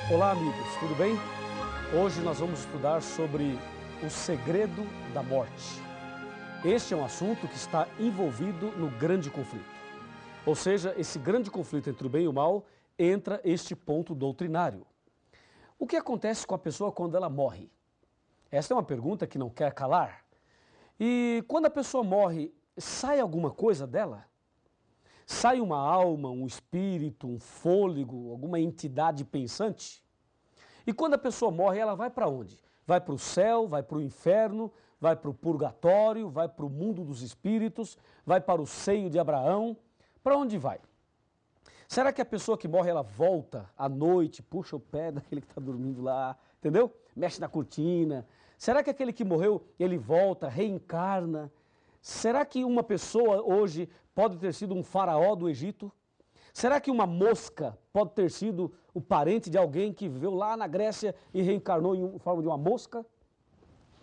Olá, amigos, tudo bem? Hoje nós vamos estudar sobre o segredo da morte. Este é um assunto que está envolvido no grande conflito. Ou seja, esse grande conflito entre o bem e o mal entra este ponto doutrinário. O que acontece com a pessoa quando ela morre? Esta é uma pergunta que não quer calar. E quando a pessoa morre, sai alguma coisa dela? Sai uma alma, um espírito, um fôlego, alguma entidade pensante? E quando a pessoa morre, ela vai para onde? Vai para o céu, vai para o inferno, vai para o purgatório, vai para o mundo dos espíritos, vai para o seio de Abraão. Para onde vai? Será que a pessoa que morre, ela volta à noite, puxa o pé daquele que está dormindo lá, entendeu? Mexe na cortina. Será que aquele que morreu, ele volta, reencarna? Será que uma pessoa hoje pode ter sido um faraó do Egito? Será que uma mosca pode ter sido o parente de alguém que viveu lá na Grécia e reencarnou em forma de uma mosca?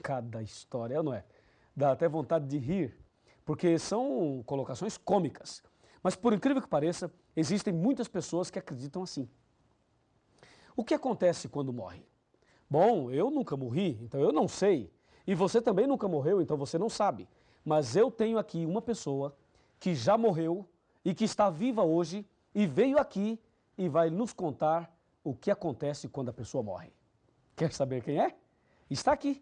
Cada história, não é? Dá até vontade de rir, porque são colocações cômicas. Mas por incrível que pareça, existem muitas pessoas que acreditam assim. O que acontece quando morre? Bom, eu nunca morri, então eu não sei. E você também nunca morreu, então você não sabe. Mas eu tenho aqui uma pessoa que já morreu e que está viva hoje e veio aqui e vai nos contar o que acontece quando a pessoa morre. Quer saber quem é? Está aqui.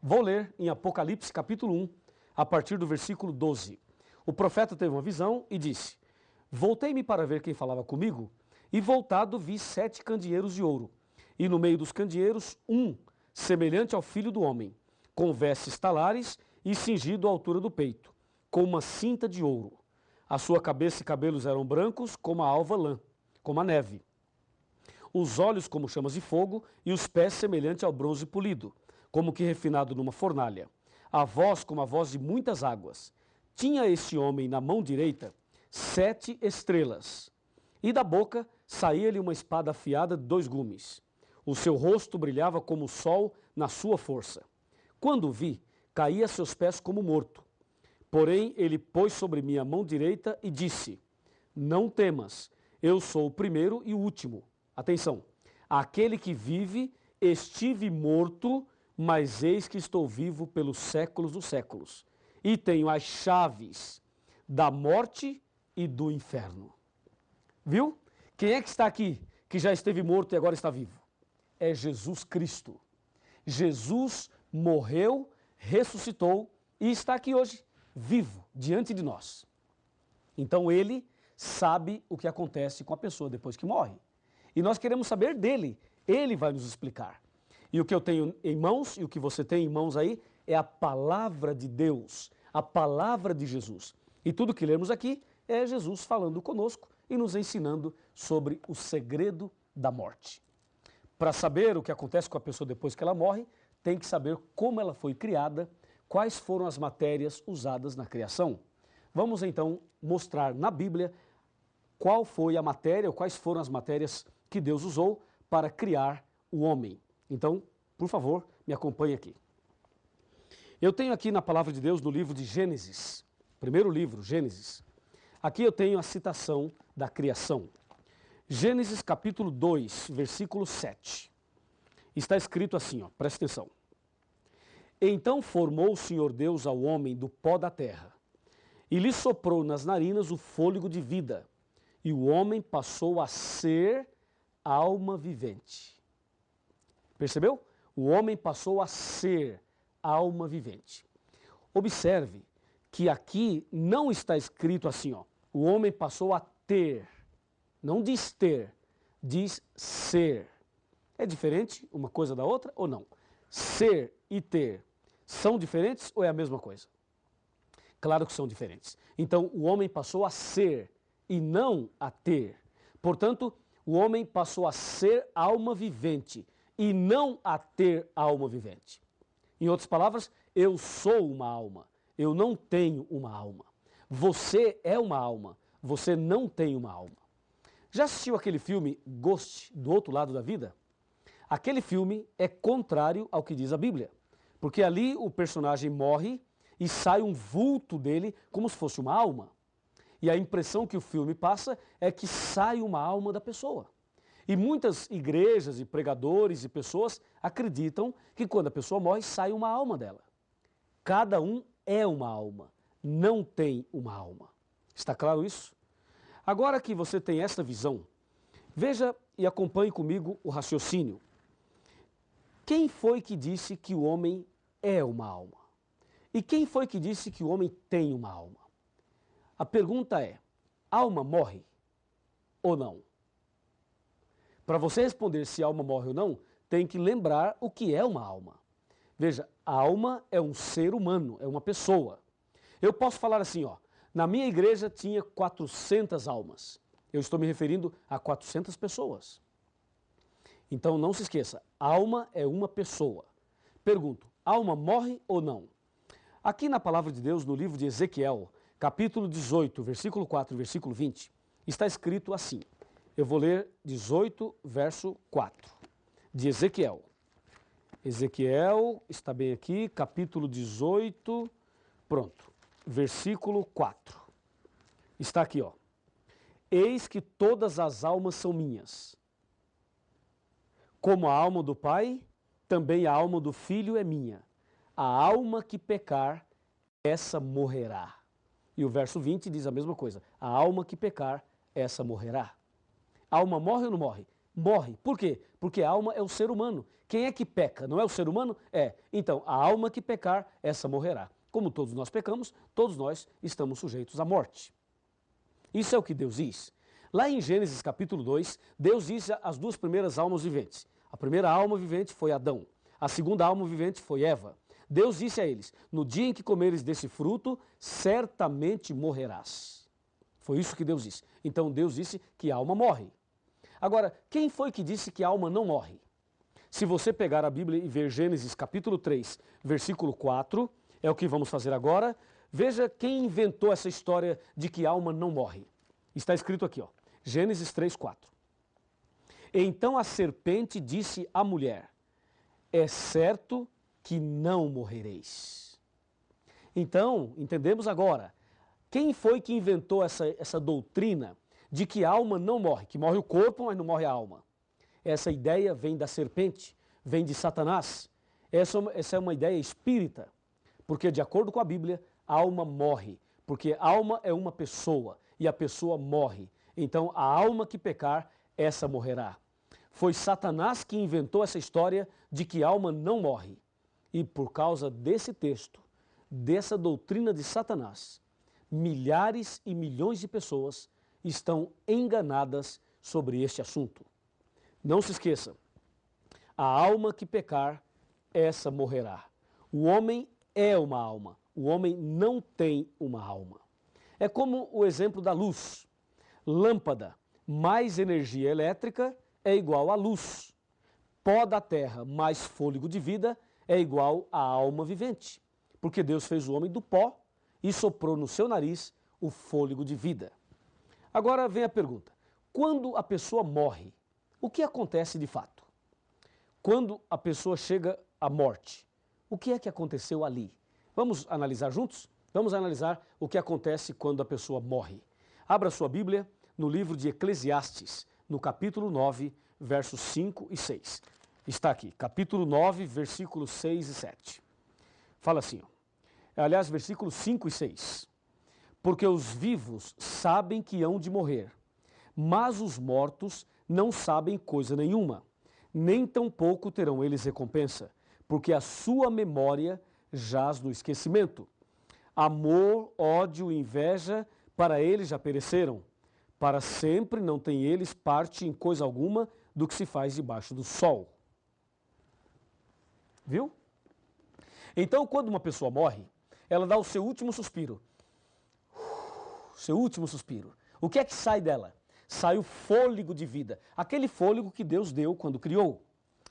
Vou ler em Apocalipse capítulo 1, a partir do versículo 12. O profeta teve uma visão e disse: Voltei-me para ver quem falava comigo, e voltado vi 7 candeeiros de ouro, e no meio dos candeeiros um, semelhante ao filho do homem, com vestes talares e cingido à altura do peito, com uma cinta de ouro. A sua cabeça e cabelos eram brancos como a alva lã, como a neve. Os olhos como chamas de fogo e os pés semelhante ao bronze polido, como que refinado numa fornalha. A voz como a voz de muitas águas. Tinha este homem na mão direita 7 estrelas, e da boca saía-lhe uma espada afiada de 2 gumes. O seu rosto brilhava como o sol na sua força. Quando o vi, caí a seus pés como morto. Porém, ele pôs sobre mim a mão direita e disse: Não temas, eu sou o primeiro e o último. Atenção, aquele que vive, estive morto, mas eis que estou vivo pelos séculos dos séculos. E tenho as chaves da morte e do inferno. Viu? Quem é que está aqui, que já esteve morto e agora está vivo? É Jesus Cristo. Jesus morreu, ressuscitou e está aqui hoje, vivo, diante de nós. Então ele sabe o que acontece com a pessoa depois que morre. E nós queremos saber dele, ele vai nos explicar. E o que eu tenho em mãos e o que você tem em mãos aí é a palavra de Deus, a palavra de Jesus. E tudo que lemos aqui é Jesus falando conosco e nos ensinando sobre o segredo da morte. Para saber o que acontece com a pessoa depois que ela morre, tem que saber como ela foi criada, quais foram as matérias usadas na criação. Vamos então mostrar na Bíblia qual foi a matéria, ou quais foram as matérias que Deus usou para criar o homem. Então, por favor, me acompanhe aqui. Eu tenho aqui na palavra de Deus no livro de Gênesis, primeiro livro, Gênesis. Aqui eu tenho a citação da criação. Gênesis capítulo 2, versículo 7. Está escrito assim, ó, presta atenção. Então formou o Senhor Deus ao homem do pó da terra, e lhe soprou nas narinas o fôlego de vida, e o homem passou a ser alma vivente. Percebeu? O homem passou a ser alma vivente. Observe que aqui não está escrito assim, ó, o homem passou a ter. Não diz ter, diz ser. É diferente uma coisa da outra ou não? Ser e ter são diferentes ou é a mesma coisa? Claro que são diferentes. Então, o homem passou a ser e não a ter. Portanto, o homem passou a ser alma vivente e não a ter alma vivente. Em outras palavras, eu sou uma alma, eu não tenho uma alma. Você é uma alma, você não tem uma alma. Já assistiu aquele filme Ghost, do outro lado da vida? Aquele filme é contrário ao que diz a Bíblia, porque ali o personagem morre e sai um vulto dele como se fosse uma alma. E a impressão que o filme passa é que sai uma alma da pessoa. E muitas igrejas e pregadores e pessoas acreditam que quando a pessoa morre, sai uma alma dela. Cada um é uma alma, não tem uma alma. Está claro isso? Agora que você tem esta visão, veja e acompanhe comigo o raciocínio. Quem foi que disse que o homem é uma alma? E quem foi que disse que o homem tem uma alma? A pergunta é, alma morre ou não? Para você responder se a alma morre ou não, tem que lembrar o que é uma alma. Veja, a alma é um ser humano, é uma pessoa. Eu posso falar assim, ó, na minha igreja tinha 400 almas. Eu estou me referindo a 400 pessoas. Então não se esqueça, alma é uma pessoa. Pergunto, alma morre ou não? Aqui na palavra de Deus, no livro de Ezequiel, capítulo 18, versículo 4 e versículo 20, está escrito assim. Eu vou ler 18, verso 4, de Ezequiel. Ezequiel, está bem aqui, capítulo 18, pronto, versículo 4. Está aqui, ó. Eis que todas as almas são minhas. Como a alma do Pai, também a alma do Filho é minha. A alma que pecar, essa morrerá. E o verso 20 diz a mesma coisa. A alma que pecar, essa morrerá. A alma morre ou não morre? Morre. Por quê? Porque a alma é o ser humano. Quem é que peca? Não é o ser humano? É. Então, a alma que pecar, essa morrerá. Como todos nós pecamos, todos nós estamos sujeitos à morte. Isso é o que Deus diz. Lá em Gênesis capítulo 2, Deus diz as duas primeiras almas viventes. A primeira alma vivente foi Adão. A segunda alma vivente foi Eva. Deus disse a eles, no dia em que comeres desse fruto, certamente morrerás. Foi isso que Deus disse. Então Deus disse que a alma morre. Agora, quem foi que disse que a alma não morre? Se você pegar a Bíblia e ver Gênesis capítulo 3, versículo 4, é o que vamos fazer agora, veja quem inventou essa história de que a alma não morre. Está escrito aqui, ó, Gênesis 3, 4. Então a serpente disse à mulher, é certo que não morrereis. Então, entendemos agora, quem foi que inventou essa doutrina de que a alma não morre, que morre o corpo, mas não morre a alma? Essa ideia vem da serpente, vem de Satanás. Essa é uma ideia espírita, porque de acordo com a Bíblia, a alma morre, porque a alma é uma pessoa e a pessoa morre. Então a alma que pecar, essa morrerá. Foi Satanás que inventou essa história de que a alma não morre. E por causa desse texto, dessa doutrina de Satanás, milhares e milhões de pessoas estão enganadas sobre este assunto. Não se esqueça, a alma que pecar, essa morrerá. O homem é uma alma, o homem não tem uma alma. É como o exemplo da luz. Lâmpada mais energia elétrica é igual a luz. Pó da terra mais fôlego de vida é igual a alma vivente. Porque Deus fez o homem do pó e soprou no seu nariz o fôlego de vida. Agora vem a pergunta, quando a pessoa morre, o que acontece de fato? Quando a pessoa chega à morte, o que é que aconteceu ali? Vamos analisar juntos? Vamos analisar o que acontece quando a pessoa morre. Abra sua Bíblia no livro de Eclesiastes, no capítulo 9, versos 5 e 6. Está aqui, capítulo 9, versículos 6 e 7. Fala assim, ó. Aliás, versículos 5 e 6. Porque os vivos sabem que hão de morrer, mas os mortos não sabem coisa nenhuma, nem tampouco terão eles recompensa, porque a sua memória jaz no esquecimento. Amor, ódio e inveja, para eles já pereceram. Para sempre não têm eles parte em coisa alguma do que se faz debaixo do sol. Viu? Então, quando uma pessoa morre, ela dá o seu último suspiro. Seu último suspiro. O que é que sai dela? Sai o fôlego de vida. Aquele fôlego que Deus deu quando criou.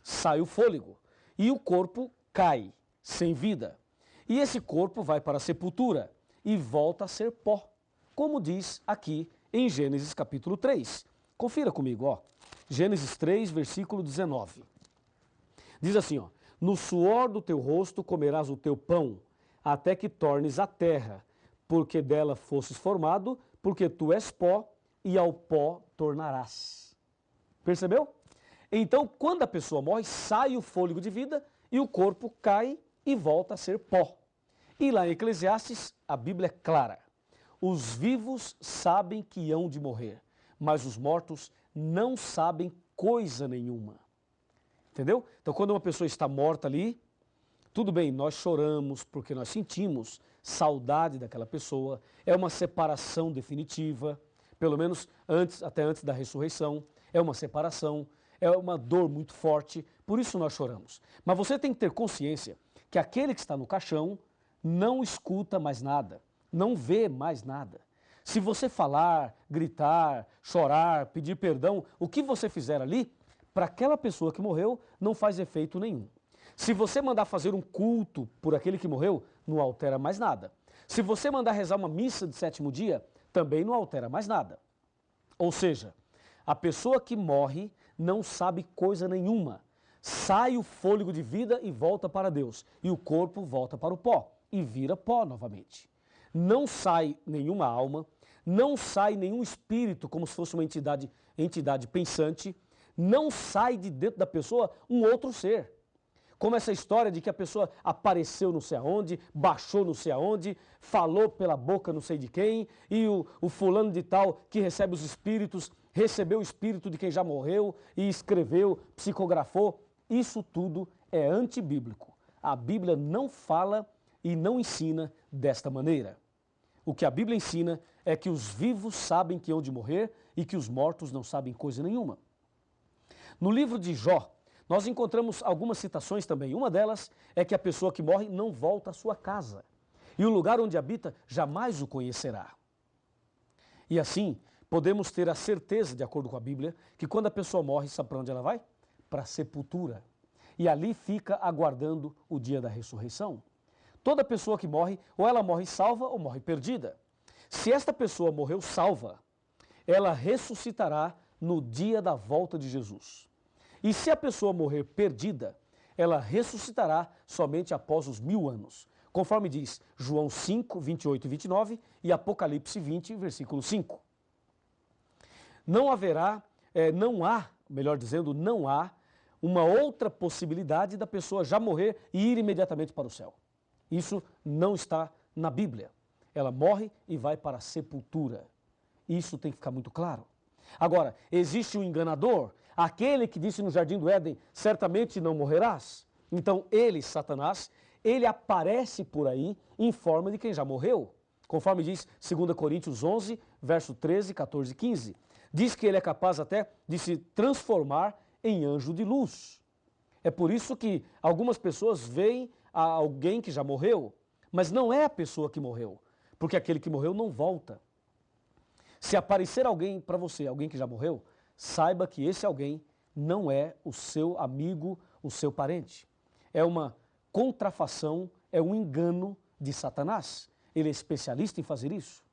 Sai o fôlego. E o corpo cai, sem vida. E esse corpo vai para a sepultura e volta a ser pó. Como diz aqui em Gênesis capítulo 3. Confira comigo, ó. Gênesis 3, versículo 19. Diz assim, ó. No suor do teu rosto comerás o teu pão, até que tornes a terra, porque dela fosses formado, porque tu és pó, e ao pó tornarás. Percebeu? Então, quando a pessoa morre, sai o fôlego de vida e o corpo cai e volta a ser pó. E lá em Eclesiastes, a Bíblia é clara. Os vivos sabem que hão de morrer, mas os mortos não sabem coisa nenhuma. Entendeu? Então, quando uma pessoa está morta ali, tudo bem, nós choramos porque nós sentimos saudade daquela pessoa, é uma separação definitiva, pelo menos até antes da ressurreição, é uma separação, é uma dor muito forte, por isso nós choramos. Mas você tem que ter consciência que aquele que está no caixão não escuta mais nada, não vê mais nada. Se você falar, gritar, chorar, pedir perdão, o que você fizer ali, para aquela pessoa que morreu, não faz efeito nenhum. Se você mandar fazer um culto por aquele que morreu, não altera mais nada. Se você mandar rezar uma missa de sétimo dia, também não altera mais nada. Ou seja, a pessoa que morre não sabe coisa nenhuma. Sai o fôlego de vida e volta para Deus. E o corpo volta para o pó e vira pó novamente. Não sai nenhuma alma, não sai nenhum espírito como se fosse uma entidade pensante, não sai de dentro da pessoa um outro ser. Como essa história de que a pessoa apareceu não sei aonde, baixou não sei aonde, falou pela boca não sei de quem, e o fulano de tal que recebe os espíritos, recebeu o espírito de quem já morreu e escreveu, psicografou. Isso tudo é antibíblico. A Bíblia não fala e não ensina desta maneira. O que a Bíblia ensina é que os vivos sabem que hão de morrer e que os mortos não sabem coisa nenhuma. No livro de Jó, nós encontramos algumas citações também. Uma delas é que a pessoa que morre não volta à sua casa. E o lugar onde habita jamais o conhecerá. E assim, podemos ter a certeza, de acordo com a Bíblia, que quando a pessoa morre, sabe para onde ela vai? Para a sepultura. E ali fica aguardando o dia da ressurreição. Toda pessoa que morre, ou ela morre salva ou morre perdida. Se esta pessoa morreu salva, ela ressuscitará no dia da volta de Jesus. E se a pessoa morrer perdida, ela ressuscitará somente após os 1000 anos, conforme diz João 5, 28 e 29 e Apocalipse 20, versículo 5. Não há uma outra possibilidade da pessoa já morrer e ir imediatamente para o céu. Isso não está na Bíblia. Ela morre e vai para a sepultura. Isso tem que ficar muito claro. Agora, existe um enganador, aquele que disse no Jardim do Éden, certamente não morrerás. Então ele, Satanás, ele aparece por aí em forma de quem já morreu. Conforme diz 2 Coríntios 11, verso 13, 14 e 15. Diz que ele é capaz até de se transformar em anjo de luz. É por isso que algumas pessoas veem a alguém que já morreu, mas não é a pessoa que morreu, porque aquele que morreu não volta. Se aparecer alguém para você, alguém que já morreu, saiba que esse alguém não é o seu amigo, o seu parente. É uma contrafação, é um engano de Satanás. Ele é especialista em fazer isso,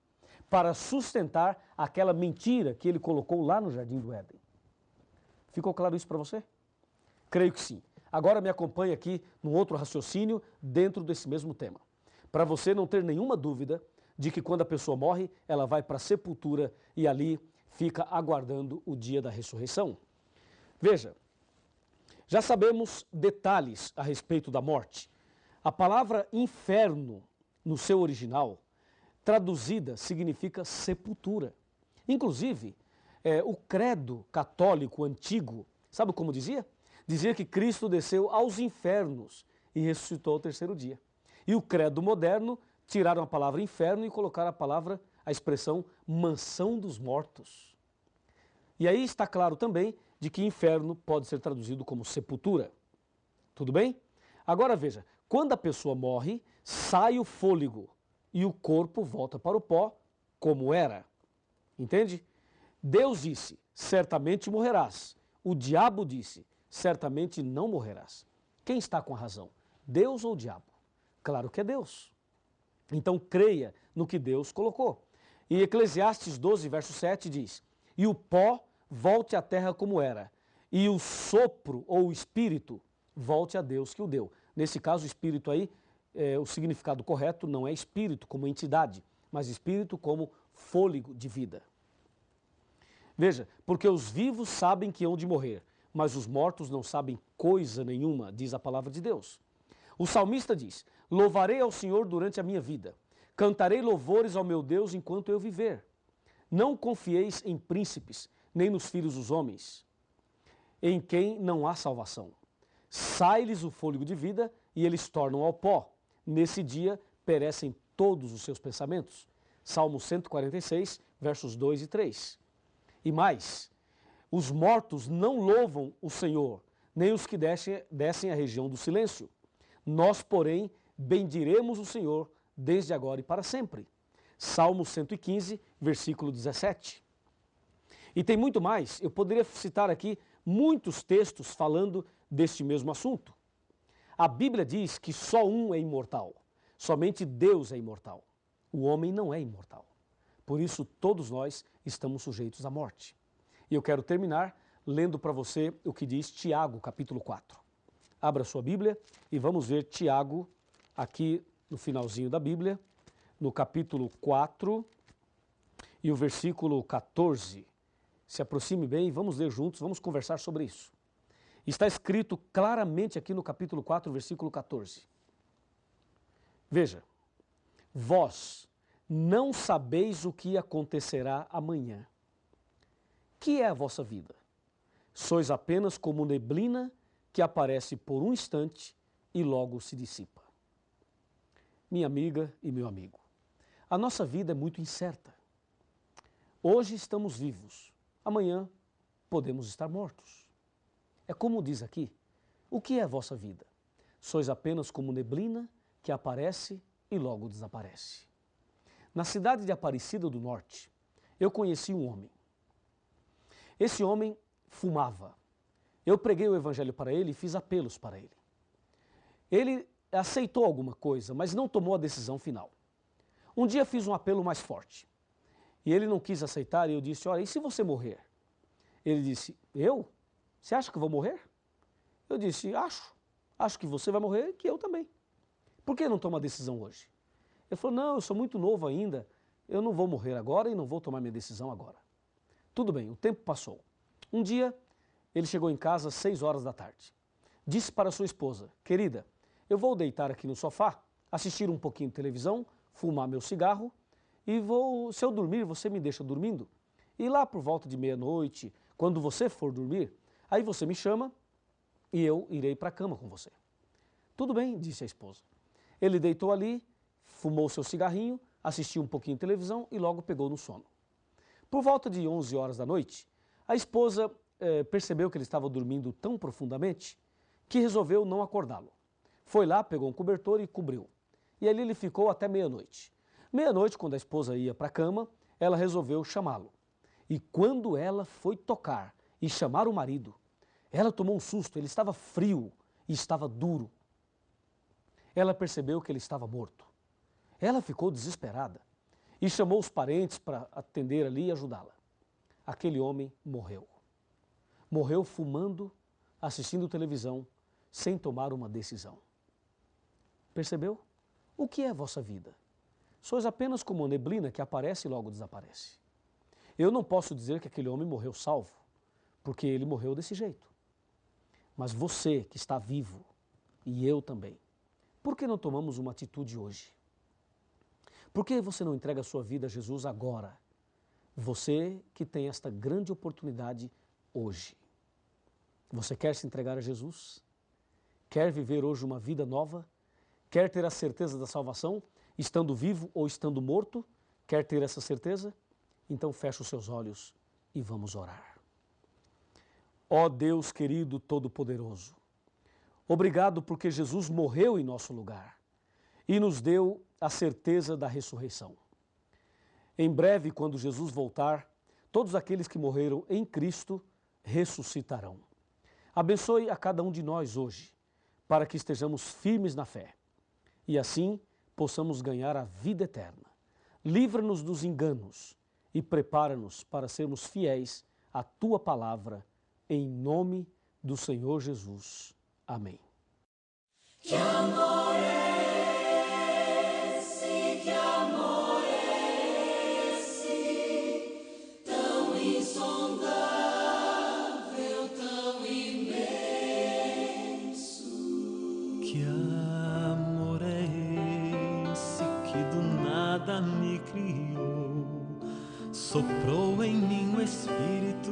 para sustentar aquela mentira que ele colocou lá no Jardim do Éden. Ficou claro isso para você? Creio que sim. Agora me acompanhe aqui num outro raciocínio dentro desse mesmo tema. Para você não ter nenhuma dúvida de que quando a pessoa morre, ela vai para a sepultura e ali fica aguardando o dia da ressurreição. Veja, já sabemos detalhes a respeito da morte. A palavra inferno, no seu original, traduzida, significa sepultura. Inclusive, o credo católico antigo, sabe como dizia? Dizia que Cristo desceu aos infernos e ressuscitou ao terceiro dia. E o credo moderno tiraram a palavra inferno e colocaram a expressão mansão dos mortos. E aí está claro também de que inferno pode ser traduzido como sepultura. Tudo bem? Agora veja, quando a pessoa morre, sai o fôlego e o corpo volta para o pó como era. Entende? Deus disse, certamente morrerás. O diabo disse, certamente não morrerás. Quem está com a razão? Deus ou o diabo? Claro que é Deus. Então creia no que Deus colocou. E Eclesiastes 12, verso 7 diz, e o pó volte à terra como era, e o sopro ou o espírito volte a Deus que o deu. Nesse caso, o espírito aí, o significado correto não é espírito como entidade, mas espírito como fôlego de vida. Veja, porque os vivos sabem que hão de morrer, mas os mortos não sabem coisa nenhuma, diz a palavra de Deus. O salmista diz: louvarei ao Senhor durante a minha vida, cantarei louvores ao meu Deus enquanto eu viver. Não confieis em príncipes, nem nos filhos dos homens, em quem não há salvação. Sai-lhes o fôlego de vida e eles tornam ao pó. Nesse dia perecem todos os seus pensamentos. Salmo 146, versos 2 e 3. E mais, os mortos não louvam o Senhor, nem os que descem à região do silêncio. Nós, porém, bendiremos o Senhor desde agora e para sempre. Salmo 115, versículo 17. E tem muito mais, eu poderia citar aqui muitos textos falando deste mesmo assunto. A Bíblia diz que só um é imortal, somente Deus é imortal. O homem não é imortal. Por isso, todos nós estamos sujeitos à morte. E eu quero terminar lendo para você o que diz Tiago, capítulo 4. Abra sua Bíblia e vamos ver Tiago, aqui no finalzinho da Bíblia, no capítulo 4 e o versículo 14. Se aproxime bem e vamos ler juntos, vamos conversar sobre isso. Está escrito claramente aqui no capítulo 4, versículo 14. Veja, vós não sabeis o que acontecerá amanhã. Que é a vossa vida? Sois apenas como neblina que aparece por um instante e logo se dissipa. Minha amiga e meu amigo, a nossa vida é muito incerta. Hoje estamos vivos, amanhã podemos estar mortos. É como diz aqui, o que é a vossa vida? Sois apenas como neblina que aparece e logo desaparece. Na cidade de Aparecida do Norte, eu conheci um homem. Esse homem fumava. Eu preguei o evangelho para ele e fiz apelos para ele. Ele aceitou alguma coisa, mas não tomou a decisão final. Um dia fiz um apelo mais forte. E ele não quis aceitar e eu disse, olha, e se você morrer? Ele disse, eu? Você acha que eu vou morrer? Eu disse, acho. Acho que você vai morrer e que eu também. Por que não toma a decisão hoje? Ele falou, não, eu sou muito novo ainda, eu não vou morrer agora e não vou tomar minha decisão agora. Tudo bem, o tempo passou. Um dia, ele chegou em casa às 6 horas da tarde. Disse para sua esposa, querida, eu vou deitar aqui no sofá, assistir um pouquinho de televisão, fumar meu cigarro e se eu dormir, você me deixa dormindo. E lá por volta de meia-noite, quando você for dormir, aí você me chama e eu irei para a cama com você. Tudo bem, disse a esposa. Ele deitou ali, fumou seu cigarrinho, assistiu um pouquinho de televisão e logo pegou no sono. Por volta de 11 horas da noite, a esposa percebeu que ele estava dormindo tão profundamente que resolveu não acordá-lo. Foi lá, pegou um cobertor e cobriu. E ali ele ficou até meia-noite. Meia-noite, quando a esposa ia para a cama, ela resolveu chamá-lo. E quando ela foi tocar e chamar o marido, ela tomou um susto, ele estava frio e estava duro. Ela percebeu que ele estava morto. Ela ficou desesperada e chamou os parentes para atender ali e ajudá-la. Aquele homem morreu. Morreu fumando, assistindo televisão, sem tomar uma decisão. Percebeu? O que é a vossa vida? Sois apenas como uma neblina que aparece e logo desaparece. Eu não posso dizer que aquele homem morreu salvo, porque ele morreu desse jeito. Mas você que está vivo, e eu também, por que não tomamos uma atitude hoje? Por que você não entrega a sua vida a Jesus agora? Você que tem esta grande oportunidade hoje. Você quer se entregar a Jesus? Quer viver hoje uma vida nova? Quer ter a certeza da salvação, estando vivo ou estando morto? Quer ter essa certeza? Então feche os seus olhos e vamos orar. Ó Deus querido Todo-Poderoso, obrigado porque Jesus morreu em nosso lugar e nos deu a certeza da ressurreição. Em breve, quando Jesus voltar, todos aqueles que morreram em Cristo ressuscitarão. Abençoe a cada um de nós hoje, para que estejamos firmes na fé e assim possamos ganhar a vida eterna. Livra-nos dos enganos e prepara-nos para sermos fiéis à Tua palavra, em nome do Senhor Jesus. Amém. Que amor que amor é esse, tão insondável? soprou em mim o Espírito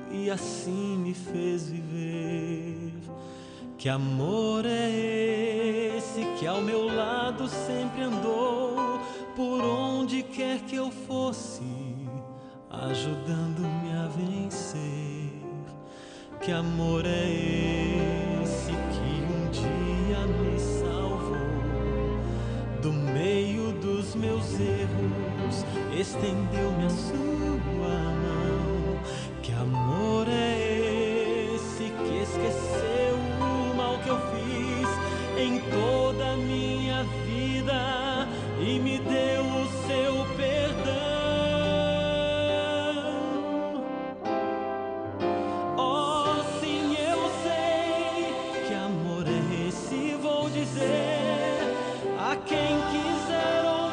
e assim me fez viver. Que amor é esse que ao meu lado sempre andou, por onde quer que eu fosse, ajudando-me a vencer. Que amor é esse que um dia me salvou do meio dos meus erros, estendeu-me a sua mão. Que amor é esse que esqueceu o mal que eu fiz em toda a minha vida e me deu o seu perdão? Oh, sim, eu sei que amor é esse, vou dizer a quem quiser ouvir.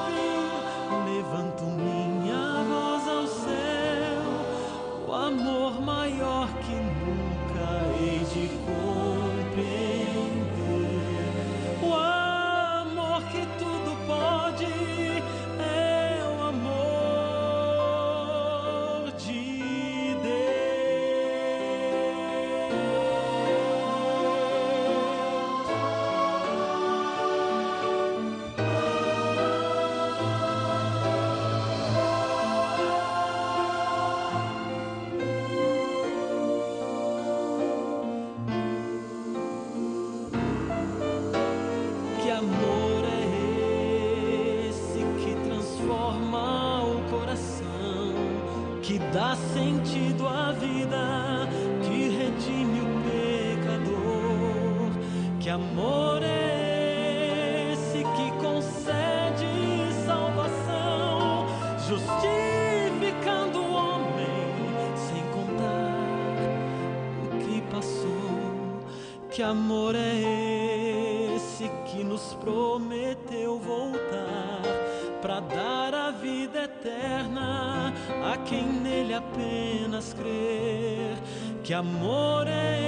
Levanto minha voz ao céu, o amor maior que nunca hei de compreender. O amor que tudo pode é o amor de Deus. Que amor é esse que transforma o coração, que dá sentido à vida, que redime o pecador? Que amor é esse que concede salvação, justificando o homem sem contar o que passou? Que amor é esse que nos prometeu voltar para dar a vida eterna a quem nele apenas crer? Que amor é